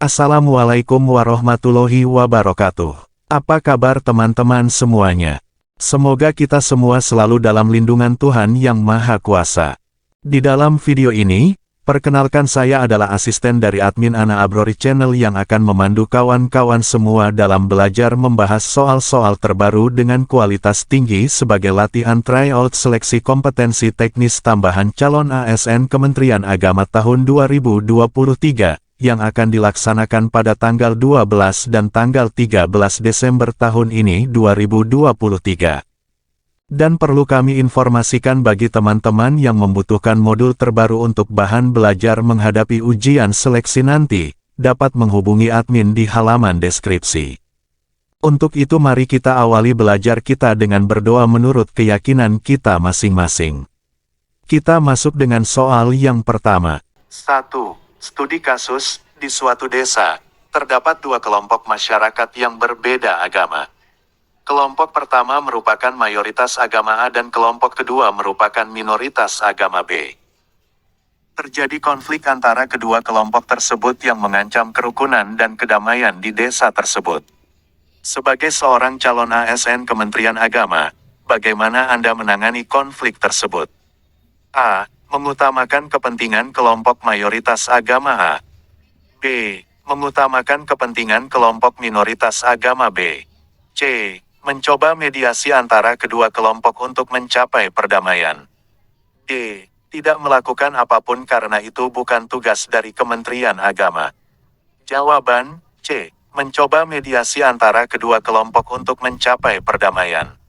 Assalamualaikum warahmatullahi wabarakatuh. Apa kabar teman-teman semuanya? Semoga kita semua selalu dalam lindungan Tuhan Yang Maha Kuasa. Di dalam video ini, perkenalkan saya adalah asisten dari admin Ana Abrori Channel yang akan memandu kawan-kawan semua dalam belajar membahas soal-soal terbaru dengan kualitas tinggi sebagai latihan tryout seleksi kompetensi teknis tambahan calon ASN Kementerian Agama tahun 2023. Yang akan dilaksanakan pada tanggal 12 dan tanggal 13 Desember tahun ini 2023. Dan perlu kami informasikan bagi teman-teman yang membutuhkan modul terbaru untuk bahan belajar menghadapi ujian seleksi nanti, dapat menghubungi admin di halaman deskripsi. Untuk itu mari kita awali belajar kita dengan berdoa menurut keyakinan kita masing-masing. Kita masuk dengan soal yang pertama. 1. Studi kasus, di suatu desa, terdapat dua kelompok masyarakat yang berbeda agama. Kelompok pertama merupakan mayoritas agama A dan kelompok kedua merupakan minoritas agama B. Terjadi konflik antara kedua kelompok tersebut yang mengancam kerukunan dan kedamaian di desa tersebut. Sebagai seorang calon ASN Kementerian Agama, bagaimana Anda menangani konflik tersebut? A. Mengutamakan kepentingan kelompok mayoritas agama A. B. Mengutamakan kepentingan kelompok minoritas agama B. C. Mencoba mediasi antara kedua kelompok untuk mencapai perdamaian. D. Tidak melakukan apapun karena itu bukan tugas dari Kementerian Agama. Jawaban C. Mencoba mediasi antara kedua kelompok untuk mencapai perdamaian.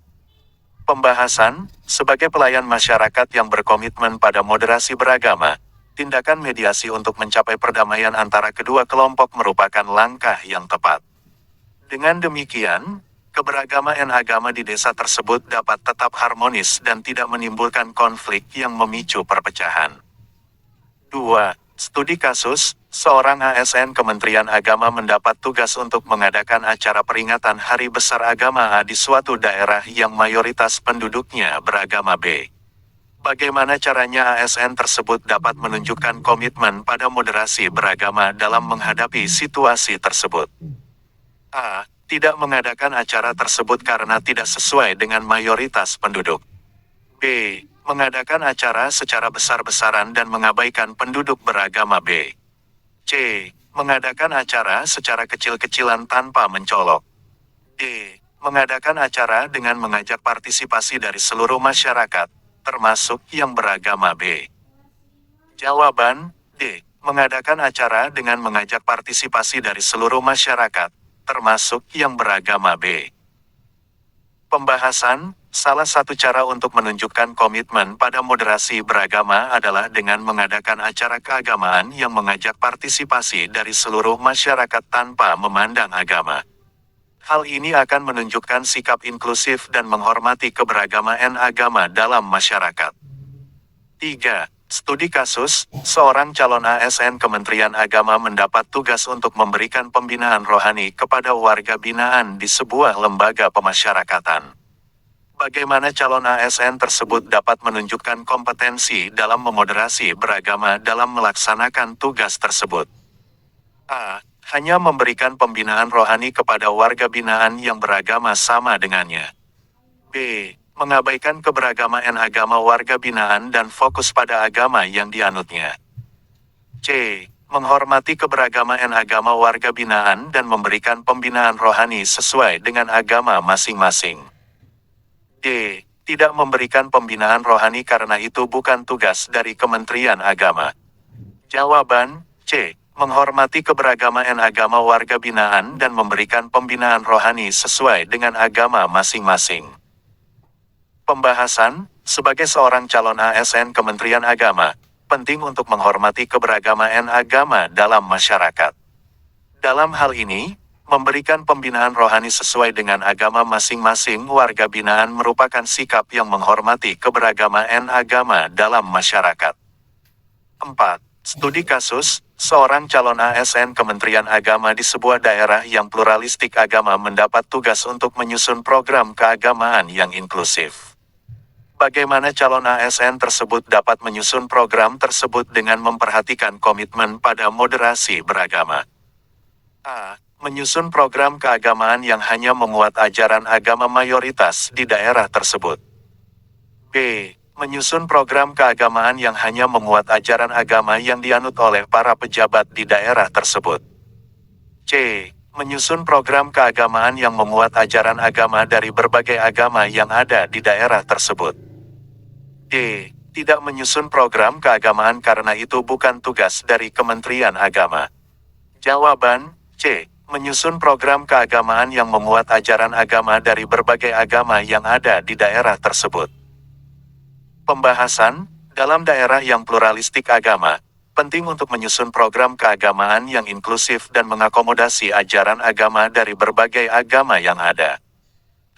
Pembahasan, sebagai pelayan masyarakat yang berkomitmen pada moderasi beragama, tindakan mediasi untuk mencapai perdamaian antara kedua kelompok merupakan langkah yang tepat. Dengan demikian, keberagaman agama di desa tersebut dapat tetap harmonis dan tidak menimbulkan konflik yang memicu perpecahan. 2. Studi kasus, seorang ASN Kementerian Agama mendapat tugas untuk mengadakan acara peringatan Hari Besar Agama A di suatu daerah yang mayoritas penduduknya beragama B. Bagaimana caranya ASN tersebut dapat menunjukkan komitmen pada moderasi beragama dalam menghadapi situasi tersebut? A. Tidak mengadakan acara tersebut karena tidak sesuai dengan mayoritas penduduk. B. Mengadakan acara secara besar-besaran dan mengabaikan penduduk beragama B. C. Mengadakan acara secara kecil-kecilan tanpa mencolok. D. Mengadakan acara dengan mengajak partisipasi dari seluruh masyarakat, termasuk yang beragama B. Jawaban D. Mengadakan acara dengan mengajak partisipasi dari seluruh masyarakat, termasuk yang beragama B. Pembahasan, salah satu cara untuk menunjukkan komitmen pada moderasi beragama adalah dengan mengadakan acara keagamaan yang mengajak partisipasi dari seluruh masyarakat tanpa memandang agama. Hal ini akan menunjukkan sikap inklusif dan menghormati keberagaman agama dalam masyarakat. 3. Studi kasus, seorang calon ASN Kementerian Agama mendapat tugas untuk memberikan pembinaan rohani kepada warga binaan di sebuah lembaga pemasyarakatan. Bagaimana calon ASN tersebut dapat menunjukkan kompetensi dalam memoderasi beragama dalam melaksanakan tugas tersebut? A. Hanya memberikan pembinaan rohani kepada warga binaan yang beragama sama dengannya. B. Mengabaikan keberagaman agama warga binaan dan fokus pada agama yang dianutnya. C. Menghormati keberagaman agama warga binaan dan memberikan pembinaan rohani sesuai dengan agama masing-masing. D. Tidak memberikan pembinaan rohani karena itu bukan tugas dari Kementerian Agama. Jawaban C. Menghormati keberagaman agama warga binaan dan memberikan pembinaan rohani sesuai dengan agama masing-masing. Pembahasan, sebagai seorang calon ASN Kementerian Agama, penting untuk menghormati keberagaman agama dalam masyarakat. Dalam hal ini, memberikan pembinaan rohani sesuai dengan agama masing-masing warga binaan merupakan sikap yang menghormati keberagaman agama dalam masyarakat. 4. Studi kasus, seorang calon ASN Kementerian Agama di sebuah daerah yang pluralistik agama mendapat tugas untuk menyusun program keagamaan yang inklusif. Bagaimana calon ASN tersebut dapat menyusun program tersebut dengan memperhatikan komitmen pada moderasi beragama? A. Menyusun program keagamaan yang hanya memuat ajaran agama mayoritas di daerah tersebut. B. Menyusun program keagamaan yang hanya memuat ajaran agama yang dianut oleh para pejabat di daerah tersebut. C. Menyusun program keagamaan yang memuat ajaran agama dari berbagai agama yang ada di daerah tersebut. D. Tidak menyusun program keagamaan karena itu bukan tugas dari Kementerian Agama. Jawaban, C. Menyusun program keagamaan yang memuat ajaran agama dari berbagai agama yang ada di daerah tersebut. Pembahasan, dalam daerah yang pluralistik agama, penting untuk menyusun program keagamaan yang inklusif dan mengakomodasi ajaran agama dari berbagai agama yang ada.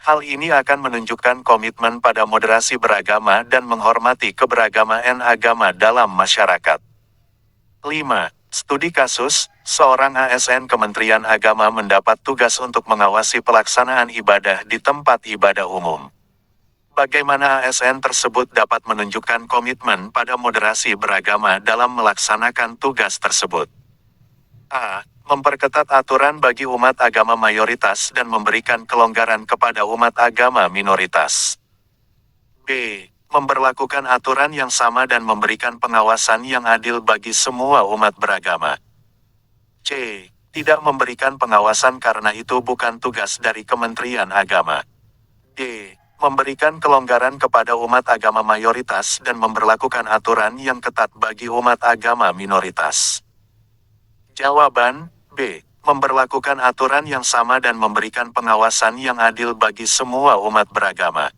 Hal ini akan menunjukkan komitmen pada moderasi beragama dan menghormati keberagaman agama dalam masyarakat. 5. Studi kasus, seorang ASN Kementerian Agama mendapat tugas untuk mengawasi pelaksanaan ibadah di tempat ibadah umum. Bagaimana ASN tersebut dapat menunjukkan komitmen pada moderasi beragama dalam melaksanakan tugas tersebut? A. Memperketat aturan bagi umat agama mayoritas dan memberikan kelonggaran kepada umat agama minoritas. B. Memberlakukan aturan yang sama dan memberikan pengawasan yang adil bagi semua umat beragama. C. Tidak memberikan pengawasan karena itu bukan tugas dari Kementerian Agama. D. Memberikan kelonggaran kepada umat agama mayoritas dan memberlakukan aturan yang ketat bagi umat agama minoritas. Jawaban, B. Memberlakukan aturan yang sama dan memberikan pengawasan yang adil bagi semua umat beragama.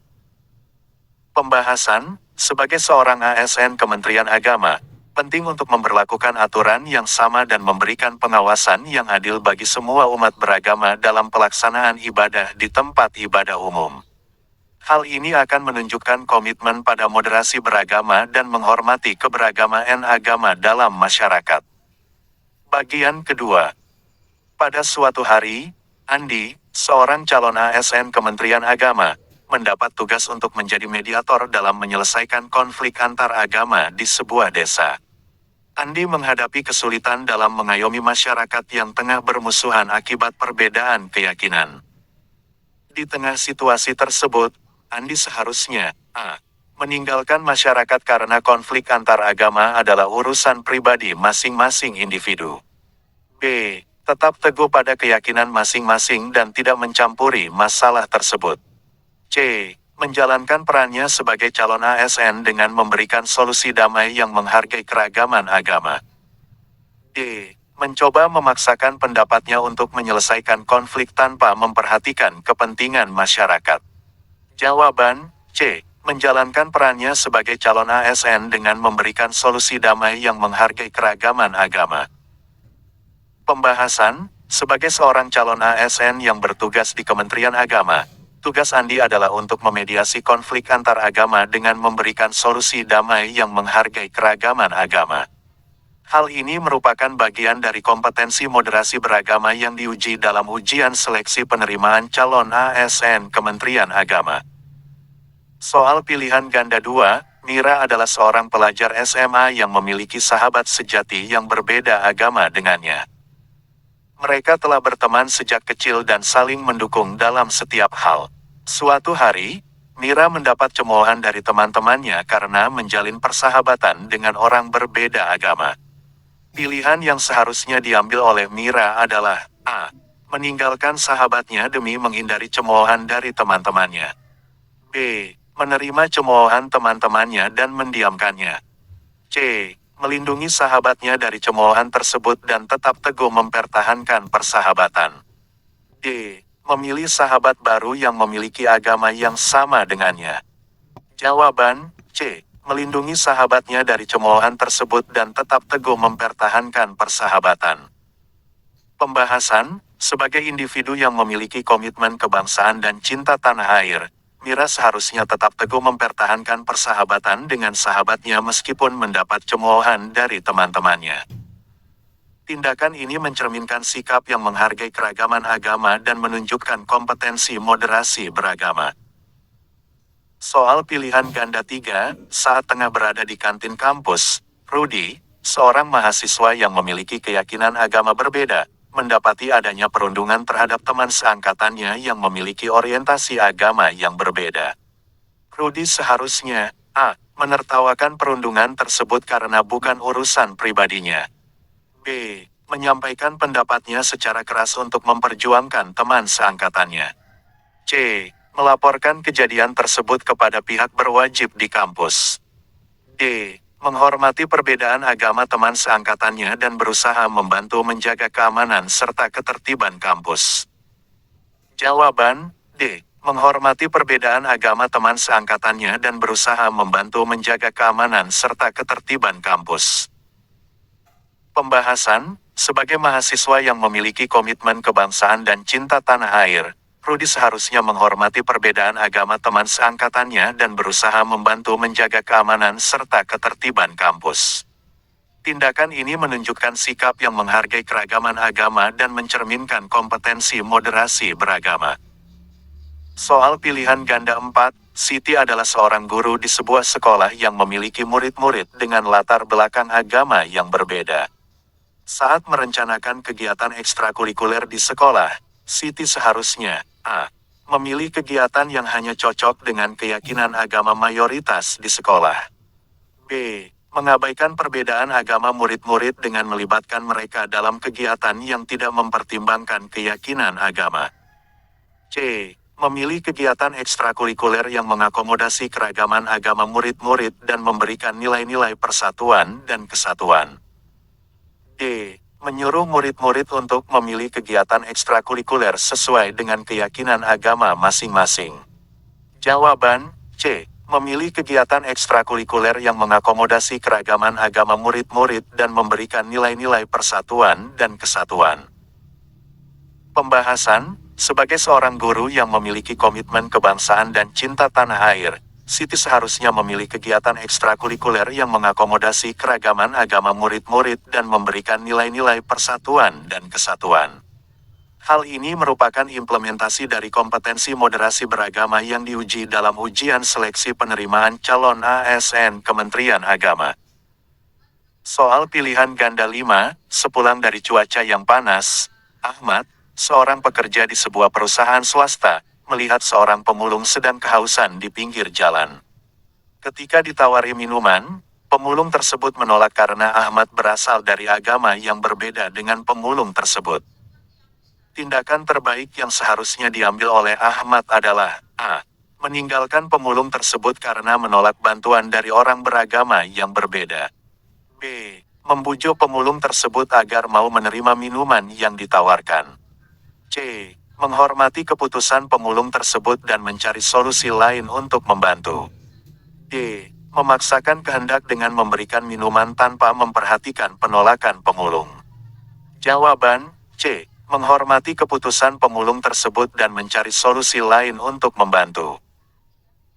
Pembahasan, sebagai seorang ASN Kementerian Agama, penting untuk memberlakukan aturan yang sama dan memberikan pengawasan yang adil bagi semua umat beragama dalam pelaksanaan ibadah di tempat ibadah umum. Hal ini akan menunjukkan komitmen pada moderasi beragama dan menghormati keberagaman agama dalam masyarakat. Bagian kedua. Pada suatu hari, Andi, seorang calon ASN Kementerian Agama, mendapat tugas untuk menjadi mediator dalam menyelesaikan konflik antar agama di sebuah desa. Andi menghadapi kesulitan dalam mengayomi masyarakat yang tengah bermusuhan akibat perbedaan keyakinan. Di tengah situasi tersebut, Andi seharusnya A. Meninggalkan masyarakat karena konflik antar agama adalah urusan pribadi masing-masing individu. B. Tetap teguh pada keyakinan masing-masing dan tidak mencampuri masalah tersebut. C. Menjalankan perannya sebagai calon ASN dengan memberikan solusi damai yang menghargai keragaman agama. D. Mencoba memaksakan pendapatnya untuk menyelesaikan konflik tanpa memperhatikan kepentingan masyarakat. Jawaban, C. Menjalankan perannya sebagai calon ASN dengan memberikan solusi damai yang menghargai keragaman agama. Pembahasan, sebagai seorang calon ASN yang bertugas di Kementerian Agama, tugas Andi adalah untuk memediasi konflik antar agama dengan memberikan solusi damai yang menghargai keragaman agama. Hal ini merupakan bagian dari kompetensi moderasi beragama yang diuji dalam ujian seleksi penerimaan calon ASN Kementerian Agama. Soal pilihan ganda 2, Mira adalah seorang pelajar SMA yang memiliki sahabat sejati yang berbeda agama dengannya. Mereka telah berteman sejak kecil dan saling mendukung dalam setiap hal. Suatu hari, Mira mendapat cemoohan dari teman-temannya karena menjalin persahabatan dengan orang berbeda agama. Pilihan yang seharusnya diambil oleh Mira adalah A. Meninggalkan sahabatnya demi menghindari cemoohan dari teman-temannya. B. Menerima cemoohan teman-temannya dan mendiamkannya. C. Melindungi sahabatnya dari cemoohan tersebut dan tetap teguh mempertahankan persahabatan. D. Memilih sahabat baru yang memiliki agama yang sama dengannya. Jawaban, C. Melindungi sahabatnya dari cemoohan tersebut dan tetap teguh mempertahankan persahabatan. Pembahasan, sebagai individu yang memiliki komitmen kebangsaan dan cinta tanah air, Mira seharusnya tetap teguh mempertahankan persahabatan dengan sahabatnya meskipun mendapat cemoohan dari teman-temannya. Tindakan ini mencerminkan sikap yang menghargai keragaman agama dan menunjukkan kompetensi moderasi beragama. Soal pilihan ganda 3, saat tengah berada di kantin kampus, Rudy, seorang mahasiswa yang memiliki keyakinan agama berbeda, mendapati adanya perundungan terhadap teman seangkatannya yang memiliki orientasi agama yang berbeda. Rudy seharusnya menertawakan perundungan tersebut karena bukan urusan pribadinya. B. Menyampaikan pendapatnya secara keras untuk memperjuangkan teman seangkatannya. C. Melaporkan kejadian tersebut kepada pihak berwajib di kampus. D. Menghormati perbedaan agama teman seangkatannya dan berusaha membantu menjaga keamanan serta ketertiban kampus. Jawaban D. Menghormati perbedaan agama teman seangkatannya dan berusaha membantu menjaga keamanan serta ketertiban kampus. Pembahasan, sebagai mahasiswa yang memiliki komitmen kebangsaan dan cinta tanah air, Rudy seharusnya menghormati perbedaan agama teman seangkatannya dan berusaha membantu menjaga keamanan serta ketertiban kampus. Tindakan ini menunjukkan sikap yang menghargai keragaman agama dan mencerminkan kompetensi moderasi beragama. Soal pilihan ganda 4, Siti adalah seorang guru di sebuah sekolah yang memiliki murid-murid dengan latar belakang agama yang berbeda. Saat merencanakan kegiatan ekstrakurikuler di sekolah, Siti seharusnya memilih kegiatan yang hanya cocok dengan keyakinan agama mayoritas di sekolah. B. Mengabaikan perbedaan agama murid-murid dengan melibatkan mereka dalam kegiatan yang tidak mempertimbangkan keyakinan agama. C. Memilih kegiatan ekstrakurikuler yang mengakomodasi keragaman agama murid-murid dan memberikan nilai-nilai persatuan dan kesatuan. D. Menyuruh murid-murid untuk memilih kegiatan ekstrakurikuler sesuai dengan keyakinan agama masing-masing. Jawaban C. Memilih kegiatan ekstrakurikuler yang mengakomodasi keragaman agama murid-murid dan memberikan nilai-nilai persatuan dan kesatuan. Pembahasan, sebagai seorang guru yang memiliki komitmen kebangsaan dan cinta tanah air, Siti seharusnya memilih kegiatan ekstrakurikuler yang mengakomodasi keragaman agama murid-murid dan memberikan nilai-nilai persatuan dan kesatuan. Hal ini merupakan implementasi dari kompetensi moderasi beragama yang diuji dalam ujian seleksi penerimaan calon ASN Kementerian Agama. Soal pilihan ganda 5, sepulang dari cuaca yang panas, Ahmad, seorang pekerja di sebuah perusahaan swasta, melihat seorang pemulung sedang kehausan di pinggir jalan. Ketika ditawari minuman, pemulung tersebut menolak karena Ahmad berasal dari agama yang berbeda dengan pemulung tersebut. Tindakan terbaik yang seharusnya diambil oleh Ahmad adalah A. Meninggalkan pemulung tersebut karena menolak bantuan dari orang beragama yang berbeda. B. Membujuk pemulung tersebut agar mau menerima minuman yang ditawarkan. C. Menghormati keputusan pemulung tersebut dan mencari solusi lain untuk membantu. D. Memaksakan kehendak dengan memberikan minuman tanpa memperhatikan penolakan pemulung. Jawaban C. Menghormati keputusan pemulung tersebut dan mencari solusi lain untuk membantu.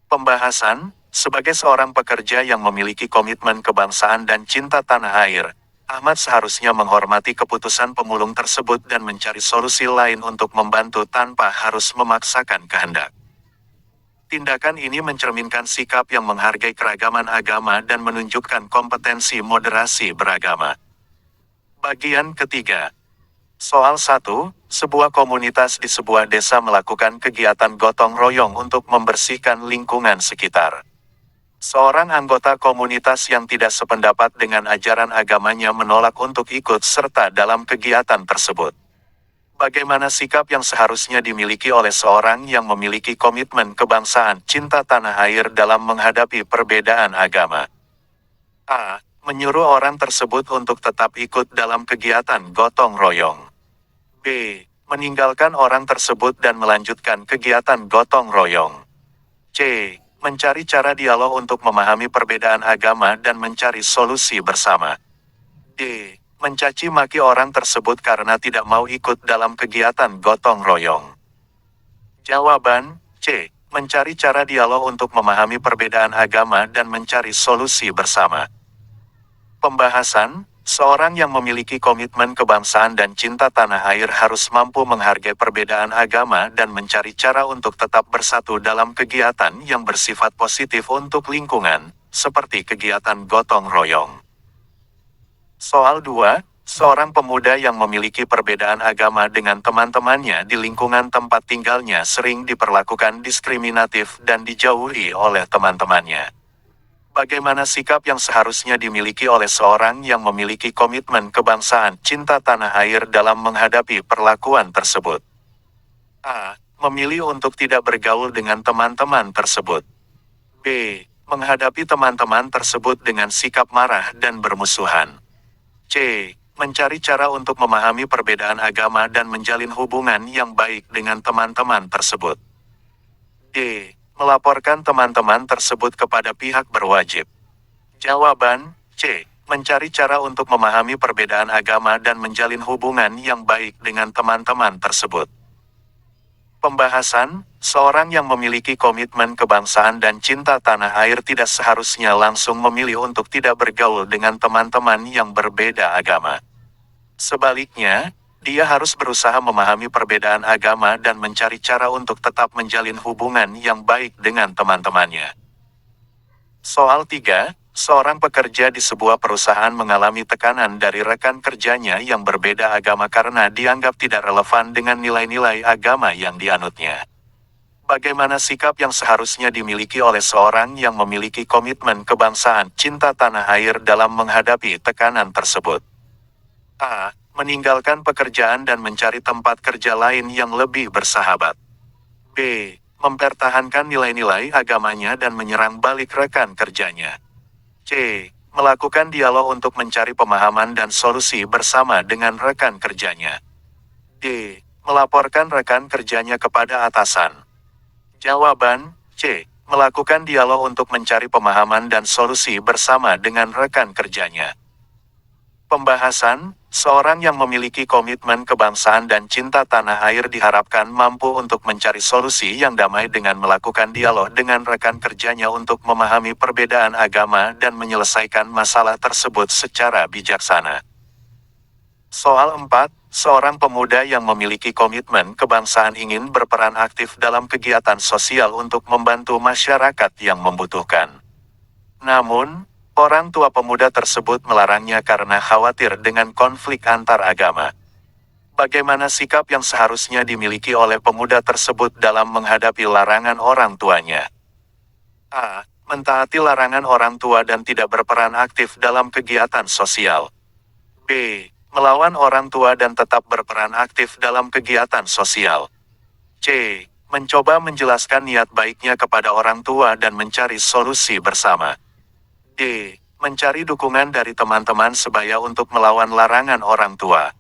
Pembahasan, sebagai seorang pekerja yang memiliki komitmen kebangsaan dan cinta tanah air, Ahmad seharusnya menghormati keputusan pemulung tersebut dan mencari solusi lain untuk membantu tanpa harus memaksakan kehendak. Tindakan ini mencerminkan sikap yang menghargai keragaman agama dan menunjukkan kompetensi moderasi beragama. Bagian ketiga. Soal 1, sebuah komunitas di sebuah desa melakukan kegiatan gotong royong untuk membersihkan lingkungan sekitar. Seorang anggota komunitas yang tidak sependapat dengan ajaran agamanya menolak untuk ikut serta dalam kegiatan tersebut. Bagaimana sikap yang seharusnya dimiliki oleh seorang yang memiliki komitmen kebangsaan cinta tanah air dalam menghadapi perbedaan agama? A. Menyuruh orang tersebut untuk tetap ikut dalam kegiatan gotong royong. B. Meninggalkan orang tersebut dan melanjutkan kegiatan gotong royong. C. Mencari cara dialog untuk memahami perbedaan agama dan mencari solusi bersama. D. Mencaci maki orang tersebut karena tidak mau ikut dalam kegiatan gotong royong. Jawaban C. Mencari cara dialog untuk memahami perbedaan agama dan mencari solusi bersama. Pembahasan, seorang yang memiliki komitmen kebangsaan dan cinta tanah air harus mampu menghargai perbedaan agama dan mencari cara untuk tetap bersatu dalam kegiatan yang bersifat positif untuk lingkungan, seperti kegiatan gotong royong. Soal 2, Seorang pemuda yang memiliki perbedaan agama dengan teman-temannya di lingkungan tempat tinggalnya sering diperlakukan diskriminatif dan dijauhi oleh teman-temannya. Bagaimana sikap yang seharusnya dimiliki oleh seorang yang memiliki komitmen kebangsaan cinta tanah air dalam menghadapi perlakuan tersebut? A. Memilih untuk tidak bergaul dengan teman-teman tersebut. B. Menghadapi teman-teman tersebut dengan sikap marah dan bermusuhan. C. Mencari cara untuk memahami perbedaan agama dan menjalin hubungan yang baik dengan teman-teman tersebut. D. Melaporkan teman-teman tersebut kepada pihak berwajib. Jawaban C. Mencari cara untuk memahami perbedaan agama dan menjalin hubungan yang baik dengan teman-teman tersebut. Pembahasan, seorang yang memiliki komitmen kebangsaan dan cinta tanah air tidak seharusnya langsung memilih untuk tidak bergaul dengan teman-teman yang berbeda agama. Sebaliknya, dia harus berusaha memahami perbedaan agama dan mencari cara untuk tetap menjalin hubungan yang baik dengan teman-temannya. Soal 3, seorang pekerja di sebuah perusahaan mengalami tekanan dari rekan kerjanya yang berbeda agama karena dianggap tidak relevan dengan nilai-nilai agama yang dianutnya. Bagaimana sikap yang seharusnya dimiliki oleh seorang yang memiliki komitmen kebangsaan cinta tanah air dalam menghadapi tekanan tersebut? A. Meninggalkan pekerjaan dan mencari tempat kerja lain yang lebih bersahabat. B. Mempertahankan nilai-nilai agamanya dan menyerang balik rekan kerjanya. C. Melakukan dialog untuk mencari pemahaman dan solusi bersama dengan rekan kerjanya. D. Melaporkan rekan kerjanya kepada atasan. Jawaban C. Melakukan dialog untuk mencari pemahaman dan solusi bersama dengan rekan kerjanya. Pembahasan, seorang yang memiliki komitmen kebangsaan dan cinta tanah air diharapkan mampu untuk mencari solusi yang damai dengan melakukan dialog dengan rekan kerjanya untuk memahami perbedaan agama dan menyelesaikan masalah tersebut secara bijaksana. Soal 4, seorang pemuda yang memiliki komitmen kebangsaan ingin berperan aktif dalam kegiatan sosial untuk membantu masyarakat yang membutuhkan. Namun, orang tua pemuda tersebut melarangnya karena khawatir dengan konflik antar agama. Bagaimana sikap yang seharusnya dimiliki oleh pemuda tersebut dalam menghadapi larangan orang tuanya? A. Mentaati larangan orang tua dan tidak berperan aktif dalam kegiatan sosial. B. Melawan orang tua dan tetap berperan aktif dalam kegiatan sosial. C. Mencoba menjelaskan niat baiknya kepada orang tua dan mencari solusi bersama. D. Mencari dukungan dari teman-teman sebaya untuk melawan larangan orang tua.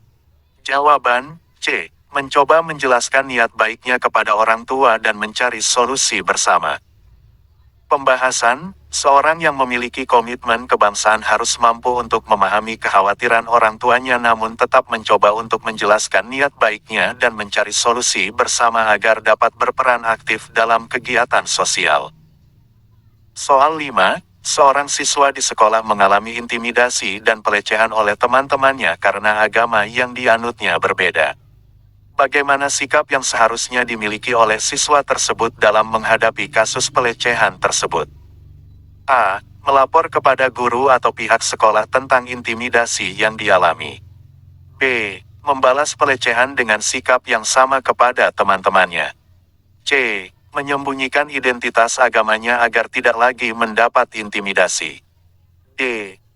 Jawaban C. Mencoba menjelaskan niat baiknya kepada orang tua dan mencari solusi bersama. Pembahasan, seorang yang memiliki komitmen kebangsaan harus mampu untuk memahami kekhawatiran orang tuanya namun tetap mencoba untuk menjelaskan niat baiknya dan mencari solusi bersama agar dapat berperan aktif dalam kegiatan sosial. Soal 5, seorang siswa di sekolah mengalami intimidasi dan pelecehan oleh teman-temannya karena agama yang dianutnya berbeda. Bagaimana sikap yang seharusnya dimiliki oleh siswa tersebut dalam menghadapi kasus pelecehan tersebut? A. Melapor kepada guru atau pihak sekolah tentang intimidasi yang dialami. B. Membalas pelecehan dengan sikap yang sama kepada teman-temannya. C. Menyembunyikan identitas agamanya agar tidak lagi mendapat intimidasi. D.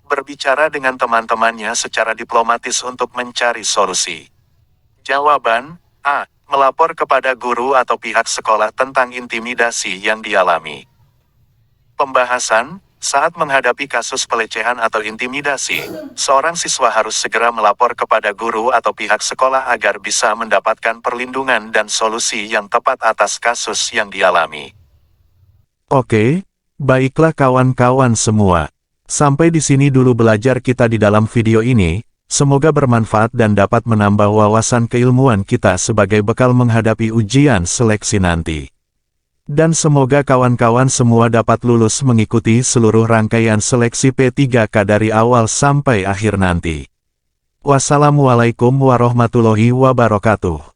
Berbicara dengan teman-temannya secara diplomatis untuk mencari solusi. Jawaban A. Melapor kepada guru atau pihak sekolah tentang intimidasi yang dialami. Pembahasan, saat menghadapi kasus pelecehan atau intimidasi, seorang siswa harus segera melapor kepada guru atau pihak sekolah agar bisa mendapatkan perlindungan dan solusi yang tepat atas kasus yang dialami. Oke, baiklah kawan-kawan semua. Sampai di sini dulu belajar kita di dalam video ini. Semoga bermanfaat dan dapat menambah wawasan keilmuan kita sebagai bekal menghadapi ujian seleksi nanti. Dan semoga kawan-kawan semua dapat lulus mengikuti seluruh rangkaian seleksi P3K dari awal sampai akhir nanti. Wassalamualaikum warahmatullahi wabarakatuh.